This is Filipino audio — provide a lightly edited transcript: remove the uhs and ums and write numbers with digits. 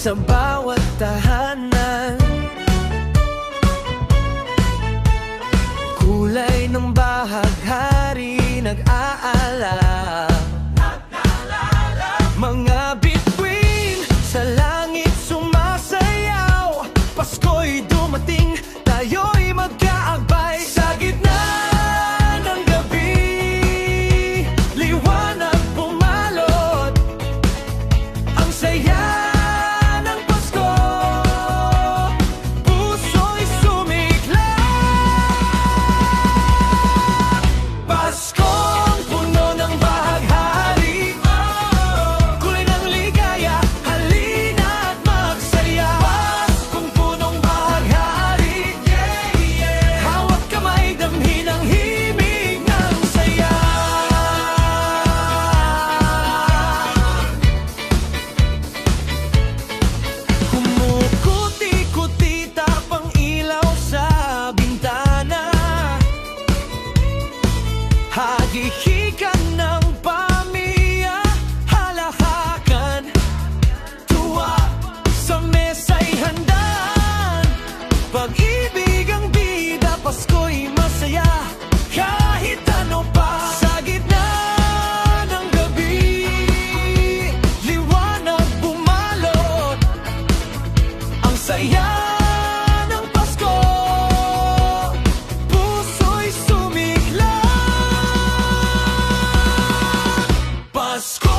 sa bawat tahanan. Kulay ng bahaghari nag-aalala, mga bituin sa langit sumasayaw. Pasko'y dumating, tayo'y magkaakbay sa gitna ng gabi. Liwanag bumalot, ang saya ng Pasko. Puso'y sumiklab. Paskong puno ng bahaghari, kulay ng ligaya, halina't magsaya. Paskong punong bahaghari, hawak kamay, damhin ang himig ng saya. Kumukuti-kuti tapang ilaw sa bintana, hagihikan ng pamilya, halahakan, tuwa sa mesa'y handaan. Pag-ibig ang bida, Pasko'y masaya, kahit ano pa. Sa gitna ng gabi, liwanag bumalot, ang saya ng Pasko. Puso'y sumiklab. Pasko